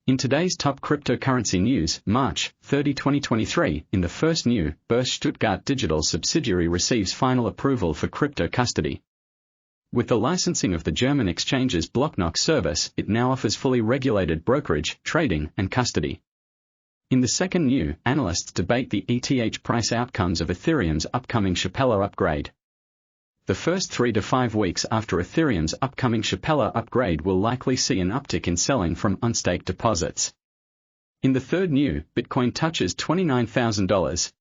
In today's top cryptocurrency news, March 30, 2023, in the first new, Boerse Stuttgart Digital subsidiary receives final approval for crypto custody. With the licensing of the German exchange's Blocknox service, it now offers fully regulated brokerage, trading, and custody. In the second new, analysts debate the ETH price outcomes of Ethereum's upcoming Shapella upgrade. The first 3 to 5 weeks after Ethereum's upcoming Shapella upgrade will likely see an uptick in selling from unstaked deposits. In the third new, Bitcoin touches $29,000.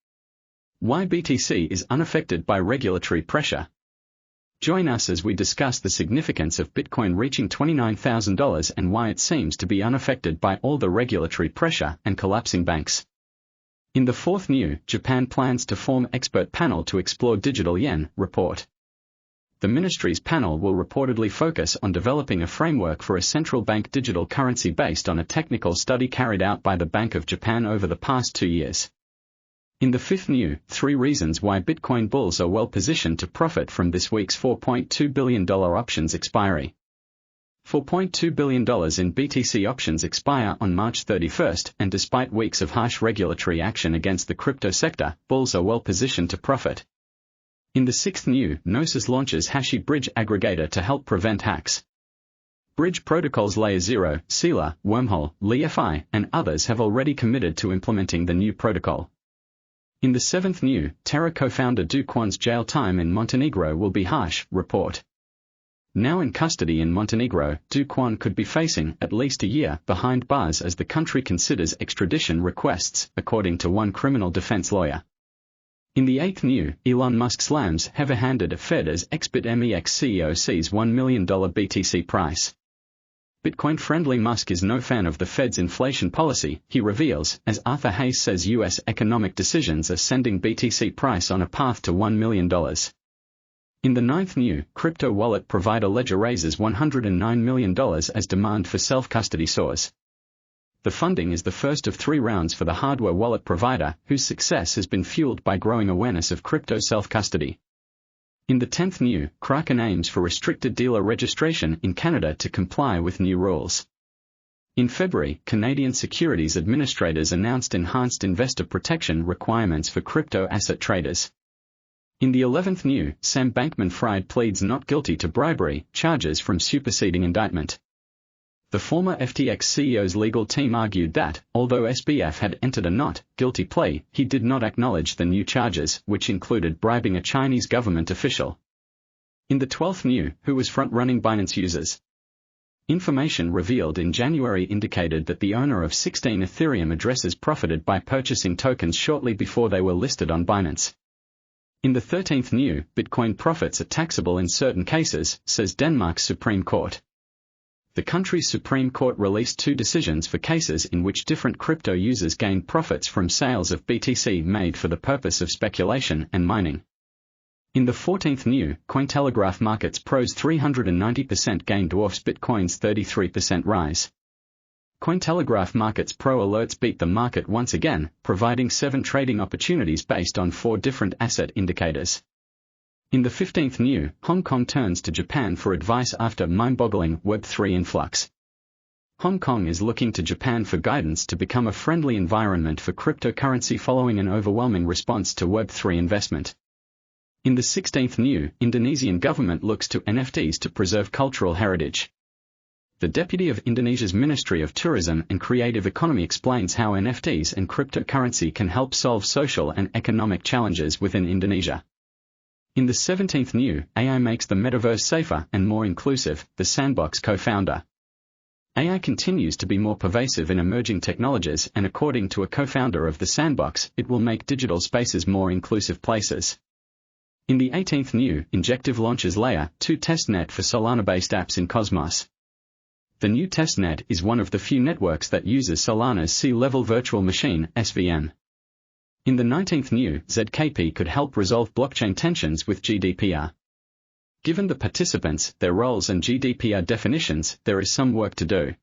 Why BTC is unaffected by regulatory pressure. Join us as we discuss the significance of Bitcoin reaching $29,000 and why it seems to be unaffected by all the regulatory pressure and collapsing banks. In the fourth new, Japan plans to form expert panel to explore digital yen, report. The ministry's panel will reportedly focus on developing a framework for a central bank digital currency based on a technical study carried out by the Bank of Japan over the past 2 years. In the fifth new, 3 reasons why Bitcoin bulls are well positioned to profit from this week's $4.2 billion options expiry. $4.2 billion in BTC options expire on March 31st, and despite weeks of harsh regulatory action against the crypto sector, bulls are well positioned to profit. In the sixth new, Gnosis launches Hashi bridge aggregator to help prevent hacks. Bridge protocols Layer 0, Sealer, Wormhole, Li-Fi, and others have already committed to implementing the new protocol. In the seventh new, Terra co-founder Do Kwons' jail time in Montenegro will be harsh, report. Now in custody in Montenegro, Do Kwon could be facing at least a year behind bars as the country considers extradition requests, according to one criminal defense lawyer. In the eighth new, Elon Musk slams heavy-handed Fed as ex-BitMEX CEO sees $1 million BTC price. Bitcoin-friendly Musk is no fan of the Fed's inflation policy, he reveals, as Arthur Hayes says U.S. economic decisions are sending BTC price on a path to $1 million. In the ninth new, crypto wallet provider Ledger raises $109 million as demand for self-custody soars. The funding is the first of 3 rounds for the hardware wallet provider, whose success has been fueled by growing awareness of crypto self-custody. In the 10th new, Kraken aims for restricted dealer registration in Canada to comply with new rules. In February, Canadian securities administrators announced enhanced investor protection requirements for crypto asset traders. In the 11th new, Sam Bankman-Fried pleads not guilty to bribery charges from superseding indictment. The former FTX CEO's legal team argued that, although SBF had entered a not guilty plea, he did not acknowledge the new charges, which included bribing a Chinese government official. In the 12th new, who was front-running Binance users? Information revealed in January indicated that the owner of 16 Ethereum addresses profited by purchasing tokens shortly before they were listed on Binance. In the 13th new, Bitcoin profits are taxable in certain cases, says Denmark's Supreme Court. The country's Supreme Court released 2 decisions for cases in which different crypto users gained profits from sales of BTC made for the purpose of speculation and mining. In the 14th new, Cointelegraph Markets Pro's 390% gain dwarfs Bitcoin's 33% rise. Cointelegraph Markets Pro alerts beat the market once again, providing 7 trading opportunities based on 4 different asset indicators. In the 15th new, Hong Kong turns to Japan for advice after mind-boggling Web3 influx. Hong Kong is looking to Japan for guidance to become a friendly environment for cryptocurrency following an overwhelming response to Web3 investment. In the 16th new, Indonesian government looks to NFTs to preserve cultural heritage. The deputy of Indonesia's Ministry of Tourism and Creative Economy explains how NFTs and cryptocurrency can help solve social and economic challenges within Indonesia. In the 17th new, AI makes the metaverse safer and more inclusive, the Sandbox co-founder. AI continues to be more pervasive in emerging technologies, and according to a co-founder of the Sandbox, it will make digital spaces more inclusive places. In the 18th new, Injective launches Layer 2 testnet for Solana-based apps in Cosmos. The new testnet is one of the few networks that uses Solana's sea-level virtual machine, SVM. In the 19th new, ZKP could help resolve blockchain tensions with GDPR. Given the participants, their roles and GDPR definitions, there is some work to do.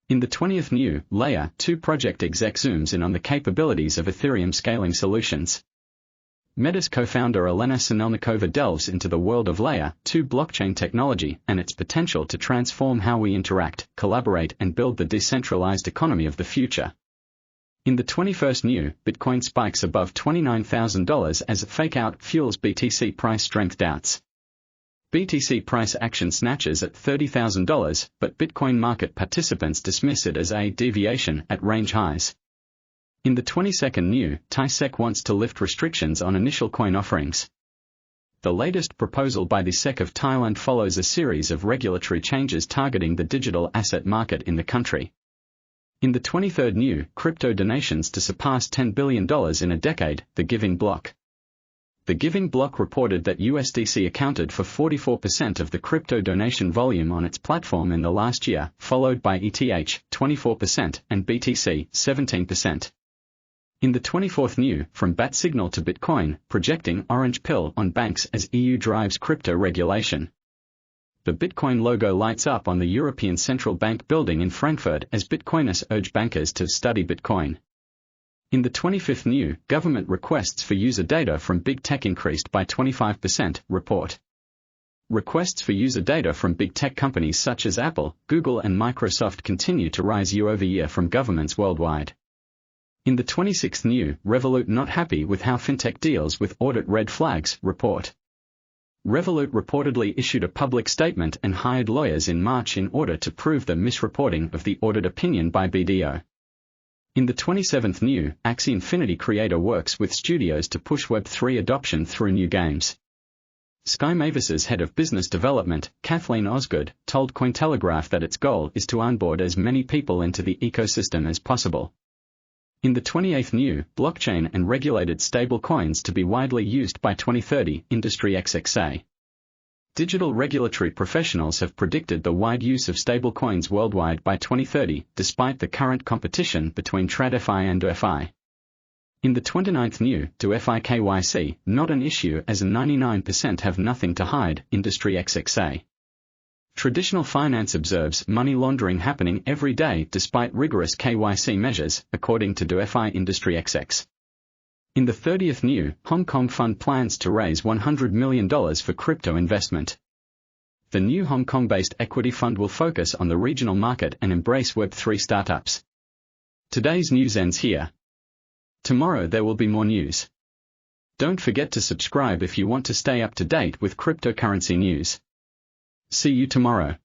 In the 20th new, Layer 2 project exec zooms in on the capabilities of Ethereum scaling solutions. Meta's co-founder Elena Sinelnikova delves into the world of Layer 2 blockchain technology and its potential to transform how we interact, collaborate and build the decentralized economy of the future. In the 21st new, Bitcoin spikes above $29,000 as fake-out fuels BTC price strength doubts. BTC price action snatches at $30,000, but Bitcoin market participants dismiss it as a deviation at range highs. In the 22nd new, Thai SEC wants to lift restrictions on initial coin offerings. The latest proposal by the SEC of Thailand follows a series of regulatory changes targeting the digital asset market in the country. In the 23rd new, crypto donations to surpass $10 billion in a decade, the Giving Block. The Giving Block reported that USDC accounted for 44% of the crypto donation volume on its platform in the last year, followed by ETH, 24%, and BTC, 17%. In the 24th new, from bat signal to Bitcoin, projecting orange pill on banks as EU drives crypto regulation. The Bitcoin logo lights up on the European Central Bank building in Frankfurt as Bitcoiners urge bankers to study Bitcoin. In the 25th new, government requests for user data from big tech increased by 25%, report. Requests for user data from big tech companies such as Apple, Google and Microsoft continue to rise year over year from governments worldwide. In the 26th new, Revolut not happy with how fintech deals with audit red flags, report. Revolut reportedly issued a public statement and hired lawyers in March in order to prove the misreporting of the audit opinion by BDO. In the 27th new, Axie Infinity Creator works with studios to push Web3 adoption through new games. Sky Mavis's head of business development, Kathleen Osgood, told Cointelegraph that its goal is to onboard as many people into the ecosystem as possible. In the 28th new, blockchain and regulated stable coins to be widely used by 2030, Industry XXA. Digital regulatory professionals have predicted the wide use of stablecoins worldwide by 2030, despite the current competition between TradFi and DoFi. In the 29th new, DoFi KYC, not an issue as 99% have nothing to hide, Industry XXA. Traditional finance observes money laundering happening every day despite rigorous KYC measures, according to DoFi Industry XX. In the 30th new, Hong Kong fund plans to raise $100 million for crypto investment. The new Hong Kong-based equity fund will focus on the regional market and embrace Web3 startups. Today's news ends here. Tomorrow there will be more news. Don't forget to subscribe if you want to stay up to date with cryptocurrency news. See you tomorrow.